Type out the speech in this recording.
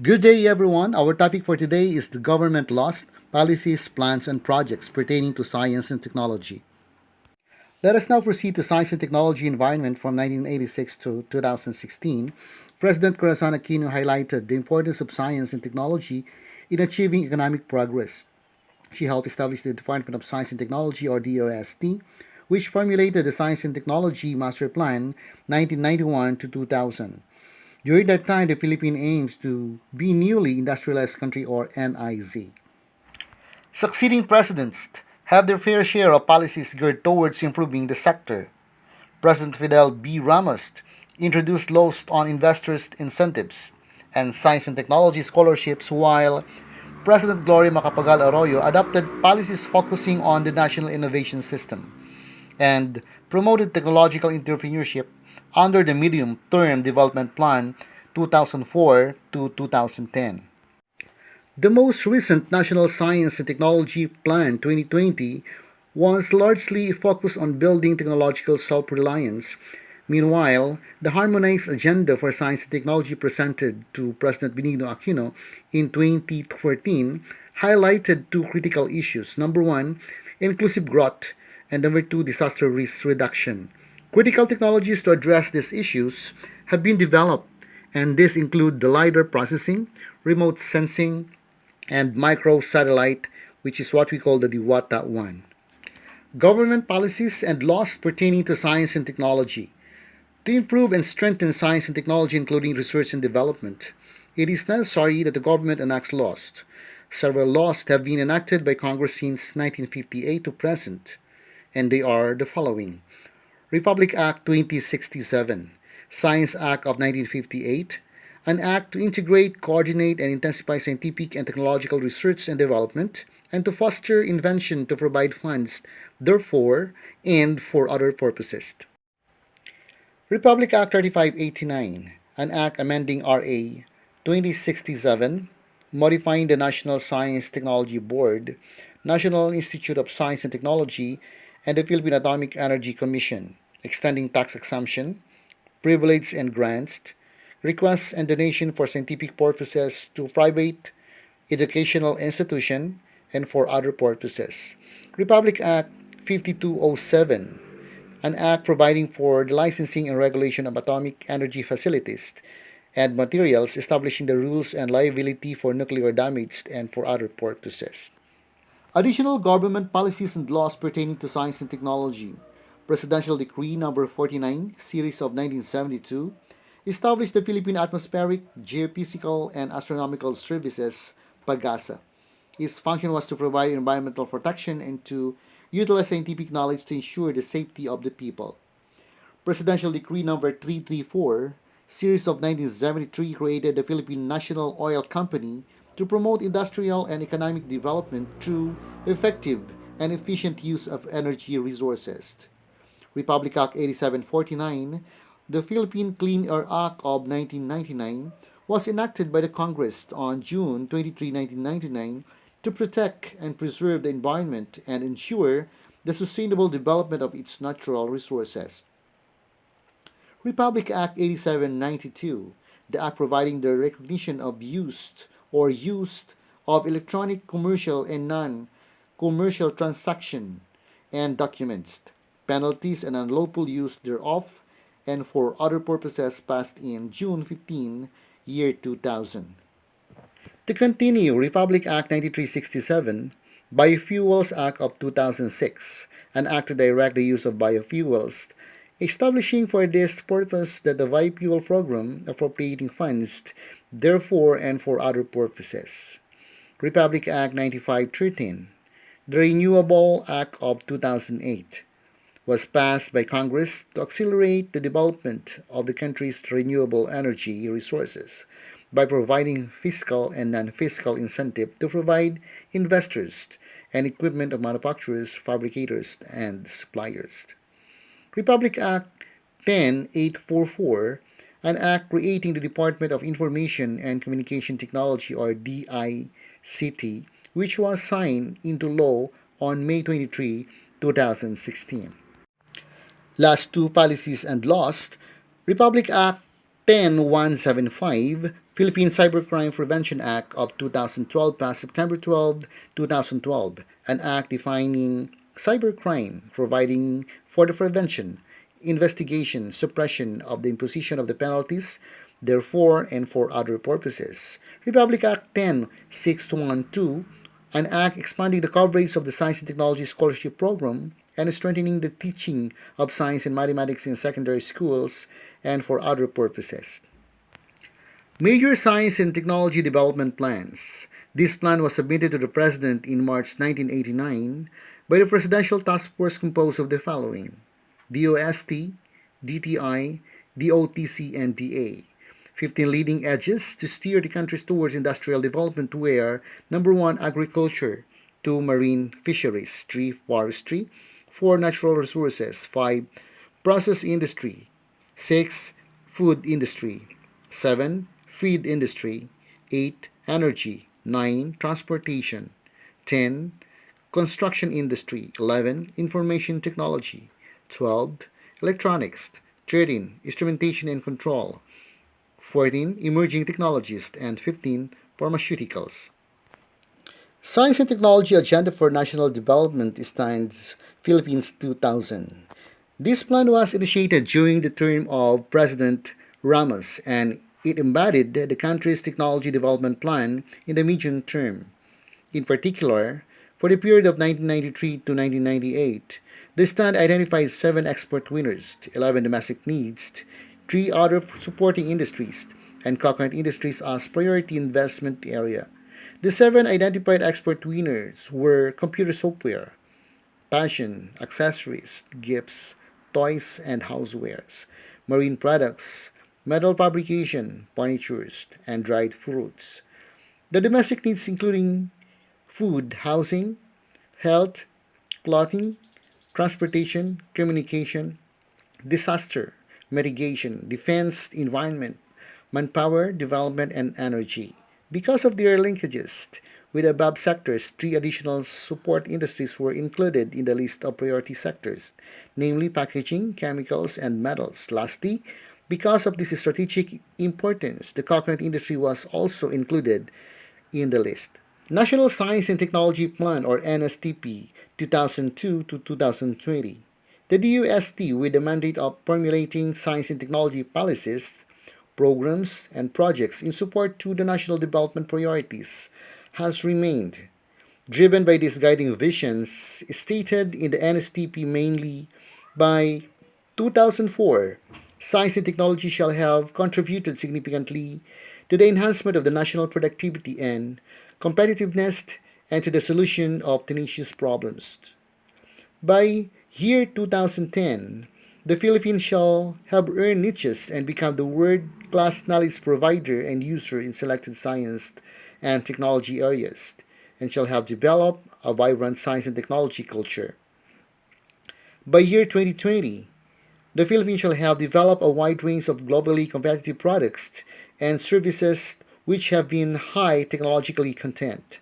Good day, everyone. Our topic for today is the government lost policies, plans, and projects pertaining to science and technology. Let us now proceed to science and technology environment from 1986 to 2016. President Corazon Aquino highlighted the importance of science and technology in achieving economic progress. She helped establish the Department of Science and Technology, or DOST, which formulated the Science and Technology Master Plan 1991 to 2000. During that time, the Philippines aims to be newly industrialized country, or NIZ. Succeeding presidents have their fair share of policies geared towards improving the sector. President Fidel B. Ramos introduced laws on investors' incentives and science and technology scholarships, while President Gloria Macapagal Arroyo adopted policies focusing on the national innovation system and promoted technological entrepreneurship under the Medium Term Development Plan 2004 to 2010. The most recent National Science and Technology Plan 2020 was largely focused on building technological self reliance. Meanwhile, the harmonized agenda for science and technology presented to President Benigno Aquino in 2014 highlighted two critical issues. Number one, inclusive growth, and number two, disaster risk reduction. Critical technologies to address these issues have been developed, and these include the LiDAR processing, remote sensing, and microsatellite, which is what we call the Diwata 1. Government policies and laws pertaining to science and technology. To improve and strengthen science and technology, including research and development, it is necessary that the government enacts laws. Several laws have been enacted by Congress since 1958 to present, and they are the following: Republic Act 2067, Science Act of 1958, an act to integrate, coordinate, and intensify scientific and technological research and development, and to foster invention to provide funds, therefore, and for other purposes. Republic Act 3589, an act amending RA 2067, modifying the National Science Technology Board, National Institute of Science and Technology, and the Philippine Atomic Energy Commission, extending tax exemption, privilege and grants, requests and donation for scientific purposes to private educational institution and for other purposes. Republic Act 5207, an act providing for the licensing and regulation of atomic energy facilities and materials, establishing the rules and liability for nuclear damage and for other purposes. Additional government policies and laws pertaining to science and technology. Presidential Decree Number 49, Series of 1972, established the Philippine Atmospheric, Geophysical, and Astronomical Services, PAGASA. Its function was to provide environmental protection and to utilize scientific knowledge to ensure the safety of the people. Presidential Decree Number 334, Series of 1973, created the Philippine National Oil Company to promote industrial and economic development through effective and efficient use of energy resources. Republic Act 8749, the Philippine Clean Air Act of 1999, was enacted by the Congress on June 23, 1999, to protect and preserve the environment and ensure the sustainable development of its natural resources. Republic Act 8792, the act providing the recognition of use of electronic commercial and non-commercial transaction and documents, penalties and unlawful use thereof, and for other purposes, passed in June 15, year 2000. To continue, Republic Act 9367, Biofuels Act of 2006, an act to direct the use of biofuels, establishing for this purpose that the biofuel program appropriating funds, therefore and for other purposes. Republic Act 9513, the Renewable Act of 2008, was passed by Congress to accelerate the development of the country's renewable energy resources by providing fiscal and non-fiscal incentive to provide investors and equipment of manufacturers, fabricators, and suppliers. Republic Act 10844, an act creating the Department of Information and Communication Technology, or DICT, which was signed into law on May 23, 2016. Last two policies and laws. Republic Act 10175, Philippine Cybercrime Prevention Act of 2012 passed September 12, 2012, an act defining cybercrime, providing for the prevention, investigation, suppression of the imposition of the penalties, therefore, and for other purposes. Republic Act 10612, an act expanding the coverage of the Science and Technology Scholarship Program and strengthening the teaching of science and mathematics in secondary schools and for other purposes. Major Science and Technology Development Plans. This plan was submitted to the President in March 1989 by the Presidential Task Force composed of the following: DOST, DTI, DOTC, and DA. 15 leading edges to steer the countries towards industrial development where number 1, agriculture; 2, marine fisheries; 3, forestry; 4, natural resources; 5, process industry; 6, food industry; 7, feed industry; 8, energy; 9, transportation; 10, construction industry; 11, information technology; 12, electronics; 13, instrumentation and control; 14, emerging technologies; and 15, pharmaceuticals. Science and Technology Agenda for National Development stands Philippines 2000. This plan was initiated during the term of President Ramos and it embodied the country's technology development plan in the medium term. In particular, for the period of 1993 to 1998, the stand identifies 7 export winners, 11 domestic needs, 3 other supporting industries, and coconut industries as priority investment area. The 7 identified export winners were computer software, fashion, accessories, gifts, toys and housewares, marine products, metal fabrication, furnitures, and dried fruits. The domestic needs including food, housing, health, clothing, transportation, communication, disaster, mitigation, defense, environment, manpower, development, and energy. Because of their linkages with above sectors, 3 additional support industries were included in the list of priority sectors, namely packaging, chemicals, and metals. Lastly, because of this strategic importance, the coconut industry was also included in the list. National Science and Technology Plan or NSTP 2002 to 2020. The DUST, with the mandate of formulating science and technology policies, programs, and projects in support to the national development priorities, has remained driven by these guiding visions stated in the NSTP mainly by 2004. Science and technology shall have contributed significantly to the enhancement of the national productivity and competitiveness and to the solution of tenacious problems. By year 2010, the Philippines shall have earned niches and become the world-class knowledge provider and user in selected science and technology areas, and shall have developed a vibrant science and technology culture. By year 2020, the Philippines shall have developed a wide range of globally competitive products and services which have been high technologically content.